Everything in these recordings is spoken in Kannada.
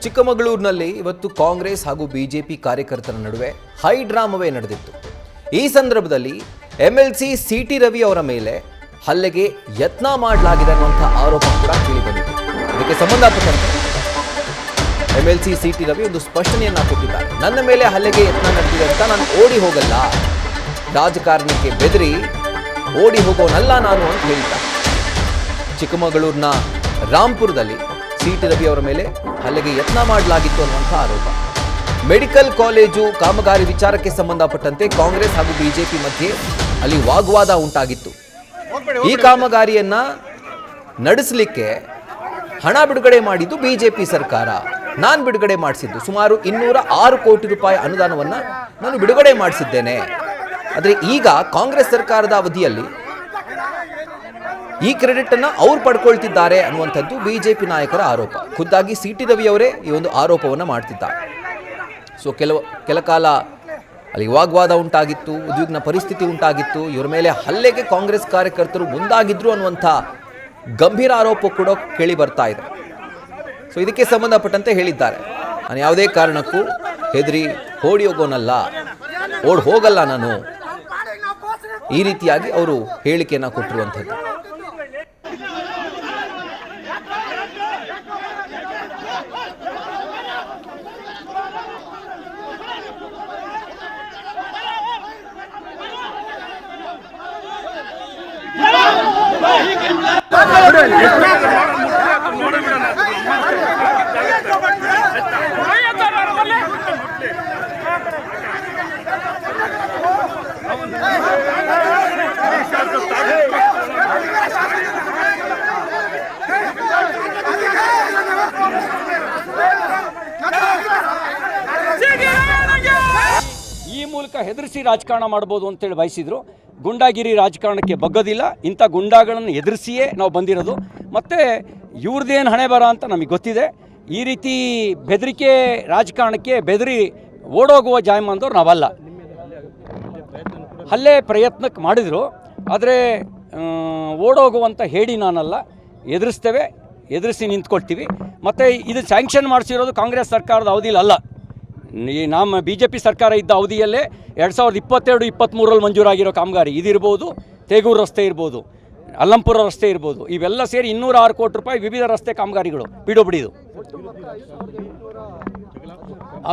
ಚಿಕ್ಕಮಗಳೂರಿನಲ್ಲಿ ಇವತ್ತು ಕಾಂಗ್ರೆಸ್ ಹಾಗೂ ಬಿಜೆಪಿ ಕಾರ್ಯಕರ್ತರ ನಡುವೆ ಹೈ ಡ್ರಾಮವೇ ನಡೆದಿತ್ತು. ಈ ಸಂದರ್ಭದಲ್ಲಿ ಎಂಎಲ್ಸಿ ಸಿಟಿ ರವಿ ಅವರ ಮೇಲೆ ಹಲ್ಲೆಗೆ ಯತ್ನ ಮಾಡಲಾಗಿದೆ ಅನ್ನುವಂಥ ಆರೋಪ ಕೂಡ ಕೇಳಿಬಂದಿತ್ತು. ಇದಕ್ಕೆ ಸಂಬಂಧಪಟ್ಟಂತೆ ಎಂಎಲ್ಸಿ ಸಿಟಿ ರವಿ ಒಂದು ಸ್ಪಷ್ಟನೆಯನ್ನ ಕೊಟ್ಟಿದ್ದಾರೆ. ನನ್ನ ಮೇಲೆ ಹಲ್ಲೆಗೆ ಯತ್ನ ನಡೆದಿದೆ ಅಂತ ನಾನು ಓಡಿ ಹೋಗಲ್ಲ, ರಾಜಕಾರಣಕ್ಕೆ ಬೆದರಿ ಓಡಿ ಹೋಗೋನಲ್ಲ ನಾನು ಅಂತ ಹೇಳಿದ್ದಾರೆ. ಚಿಕ್ಕಮಗಳೂರಿನ ರಾಂಪುರದಲ್ಲಿ ಸಿಟಿ ರವಿ ಅವರ ಮೇಲೆ ಹಲ್ಲೆಗೆ ಯತ್ನ ಮಾಡಲಾಗಿತ್ತು ಅನ್ನುವಂಥ ಆರೋಪ. ಮೆಡಿಕಲ್ ಕಾಲೇಜು ಕಾಮಗಾರಿ ವಿಚಾರಕ್ಕೆ ಸಂಬಂಧಪಟ್ಟಂತೆ ಕಾಂಗ್ರೆಸ್ ಹಾಗೂ ಬಿಜೆಪಿ ಮಧ್ಯೆ ಅಲ್ಲಿ ವಾಗ್ವಾದ ಉಂಟಾಗಿತ್ತು. ಈ ಕಾಮಗಾರಿಯನ್ನ ನಡೆಸಲಿಕ್ಕೆ ಹಣ ಬಿಡುಗಡೆ ಮಾಡಿದ್ದು ಬಿಜೆಪಿ ಸರ್ಕಾರ, ನಾನು ಬಿಡುಗಡೆ ಮಾಡಿಸಿದ್ದು ಸುಮಾರು 206 ಕೋಟಿ ರೂಪಾಯಿ ಅನುದಾನವನ್ನು ನಾನು ಬಿಡುಗಡೆ ಮಾಡಿಸಿದ್ದೇನೆ. ಆದರೆ ಈಗ ಕಾಂಗ್ರೆಸ್ ಸರ್ಕಾರದ ಅವಧಿಯಲ್ಲಿ ಈ ಕ್ರೆಡಿಟ್ ಅನ್ನ ಅವ್ರು ಪಡ್ಕೊಳ್ತಿದ್ದಾರೆ ಅನ್ನುವಂಥದ್ದು ಬಿಜೆಪಿ ನಾಯಕರ ಆರೋಪ. ಖುದ್ದಾಗಿ ಸಿಟಿ ರವಿ ಅವರೇ ಈ ಒಂದು ಆರೋಪವನ್ನು ಮಾಡ್ತಿದ್ದಾರೆ. ಸೊ ಕೆಲ ಕಾಲ ಅಲ್ಲಿ ವಾಗ್ವಾದ ಉಂಟಾಗಿತ್ತು, ಉದ್ವಿಗ್ನ ಪರಿಸ್ಥಿತಿ ಉಂಟಾಗಿತ್ತು. ಇವರ ಮೇಲೆ ಹಲ್ಲೆಗೆ ಕಾಂಗ್ರೆಸ್ ಕಾರ್ಯಕರ್ತರು ಮುಂದಾಗಿದ್ರು ಅನ್ನುವಂಥ ಗಂಭೀರ ಆರೋಪ ಕೂಡ ಕೇಳಿ ಬರ್ತಾ ಇದೆ. ಸೊ ಇದಕ್ಕೆ ಸಂಬಂಧಪಟ್ಟಂತೆ ಹೇಳಿದ್ದಾರೆ, ನಾನು ಯಾವುದೇ ಕಾರಣಕ್ಕೂ ಹೆದರಿ ಓಡಿ ಹೋಗಲ್ಲ ನಾನು, ಈ ರೀತಿಯಾಗಿ ಅವರು ಹೇಳಿಕೆಯನ್ನು ಕೊಟ್ಟಿರುವಂಥದ್ದು. ಈ ಮೂಲಕ ಹೆದರಿಸಿ ರಾಜಕಾರಣ ಮಾಡ್ಬೋದು ಅಂತೇಳಿ ಬಯಸಿದ್ರು. ಗುಂಡಾಗಿರಿ ರಾಜಕಾರಣಕ್ಕೆ ಬಗ್ಗೋದಿಲ್ಲ. ಇಂಥ ಗುಂಡಾಗಳನ್ನು ಎದುರಿಸಿಯೇ ನಾವು ಬಂದಿರೋದು. ಮತ್ತು ಇವ್ರದ್ದೇನು ಹಣೆ ಬರ ಅಂತ ನಮಗೆ ಗೊತ್ತಿದೆ. ಈ ರೀತಿ ಬೆದರಿಕೆ ರಾಜಕಾರಣಕ್ಕೆ ಬೆದರಿ ಓಡೋಗುವ ಜಾಯಮಾನದವ್ರು ನಾವಲ್ಲ. ಹಲ್ಲೆ ಪ್ರಯತ್ನಕ್ಕೆ ಮಾಡಿದರು, ಆದರೆ ಓಡೋಗುವಂಥ ಹೇಳಿ ನಾನಲ್ಲ. ಎದುರಿಸಿ ನಿಂತ್ಕೊಳ್ತೀವಿ. ಮತ್ತು ಇದು ಸ್ಯಾಂಕ್ಷನ್ ಮಾಡಿಸಿರೋದು ಕಾಂಗ್ರೆಸ್ ಸರ್ಕಾರದ ಅವಧಿಯಲ್ಲಿ ಅಲ್ಲ, ನಮ್ಮ ಬಿ ಜೆ ಪಿ ಸರ್ಕಾರ ಇದ್ದ ಅವಧಿಯಲ್ಲೇ 2022-23 ಮಂಜೂರಾಗಿರೋ ಕಾಮಗಾರಿ ಇದಿರ್ಬೋದು, ತೇಗೂರು ರಸ್ತೆ ಇರ್ಬೋದು, ಅಲ್ಲಂಪುರ ರಸ್ತೆ ಇರ್ಬೋದು. ಇವೆಲ್ಲ ಸೇರಿ 206 ಕೋಟಿ ರೂಪಾಯಿ ವಿವಿಧ ರಸ್ತೆ ಕಾಮಗಾರಿಗಳು ಪಿಡಬ್ಲ್ಯೂಡಿದು.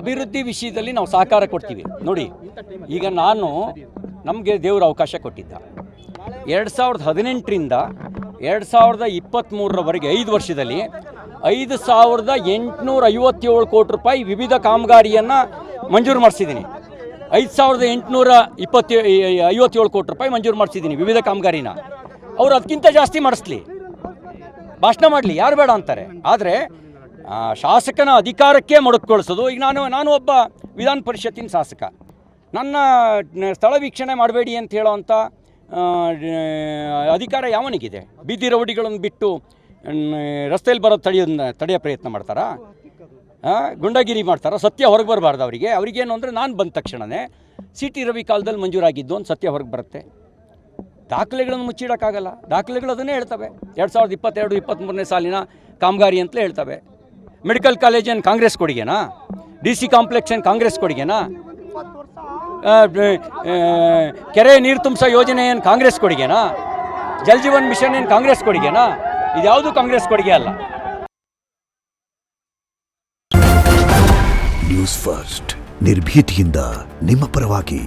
ಅಭಿವೃದ್ಧಿ ವಿಷಯದಲ್ಲಿ ನಾವು ಸಹಕಾರ ಕೊಡ್ತೀವಿ. ನೋಡಿ, ಈಗ ನಮಗೆ ದೇವರು ಅವಕಾಶ ಕೊಟ್ಟಿದ್ದ. 2018ರಿಂದ 2023ರವರೆಗೆ 5 ವರ್ಷದಲ್ಲಿ 5,857 ಕೋಟಿ ರೂಪಾಯಿ ವಿವಿಧ ಕಾಮಗಾರಿಯನ್ನು ಮಂಜೂರು ಮಾಡಿಸಿದ್ದೀನಿ. 5,857 ಕೋಟಿ ರೂಪಾಯಿ ಮಂಜೂರು ಮಾಡಿಸಿದ್ದೀನಿ ವಿವಿಧ ಕಾಮಗಾರಿನ. ಅವರು ಅದಕ್ಕಿಂತ ಜಾಸ್ತಿ ಮಾಡಿಸ್ಲಿ, ಭಾಷಣ ಮಾಡಲಿ, ಯಾರು ಬೇಡ ಅಂತಾರೆ. ಆದರೆ ಶಾಸಕನ ಅಧಿಕಾರಕ್ಕೆ ಮೊಡಕ್ಗೊಳಿಸೋದು. ಈಗ ನಾನು ಒಬ್ಬ ವಿಧಾನ ಪರಿಷತ್ತಿನ ಶಾಸಕ, ನನ್ನ ಸ್ಥಳ ವೀಕ್ಷಣೆ ಮಾಡಬೇಡಿ ಅಂತ ಹೇಳೋವಂಥ ಅಧಿಕಾರ ಯಾವನಿಗಿದೆ? ಬೀದಿ ರೌಡಿಗಳನ್ನು ಬಿಟ್ಟು ರಸ್ತೆಯಲ್ಲಿ ಬರೋದು ತಡೆಯೋ ಪ್ರಯತ್ನ ಮಾಡ್ತಾರಾ? ಗುಂಡಾಗಿರಿ ಮಾಡ್ತಾರಾ? ಸತ್ಯ ಹೊರಗೆ ಬರಬಾರ್ದು ಅವ್ರಿಗೇನು ಅಂದರೆ ನಾನು ಬಂದ ತಕ್ಷಣವೇ ಸಿಟಿ ರವಿ ಕಾಲದಲ್ಲಿ ಮಂಜೂರಾಗಿದ್ದು ಒಂದು ಸತ್ಯ ಹೊರಗೆ ಬರುತ್ತೆ. ದಾಖಲೆಗಳನ್ನು ಮುಚ್ಚಿಡೋಕ್ಕಾಗಲ್ಲ. ದಾಖಲೆಗಳು ಅದನ್ನೇ ಹೇಳ್ತವೆ. 2022-23 ಸಾಲಿನ ಕಾಮಗಾರಿ ಅಂತಲೇ ಹೇಳ್ತವೆ. ಮೆಡಿಕಲ್ ಕಾಲೇಜ್ ಏನು ಕಾಂಗ್ರೆಸ್ ಕೊಡುಗೆನಾ? DC ಕಾಂಪ್ಲೆಕ್ಸ್ ಏನು ಕಾಂಗ್ರೆಸ್ ಕೊಡುಗೆನಾ? ಕೆರೆ ನೀರು ತುಂಬಿಸೋ ಯೋಜನೆ ಏನು ಕಾಂಗ್ರೆಸ್ ಕೊಡುಗೆನಾ? ಜಲ್ ಜೀವನ್ ಮಿಷನ್ ಏನು ಕಾಂಗ್ರೆಸ್ ಕೊಡುಗೆನಾ? ಇದ್ಯಾವುದು ಕಾಂಗ್ರೆಸ್ ಕೊಡುಗೆ ಅಲ್ಲ. ನ್ಯೂಸ್ ಫಸ್ಟ್, ನಿರ್ಭೀತಿಯಿಂದ ನಿಮ್ಮ ಪರವಾಗಿ.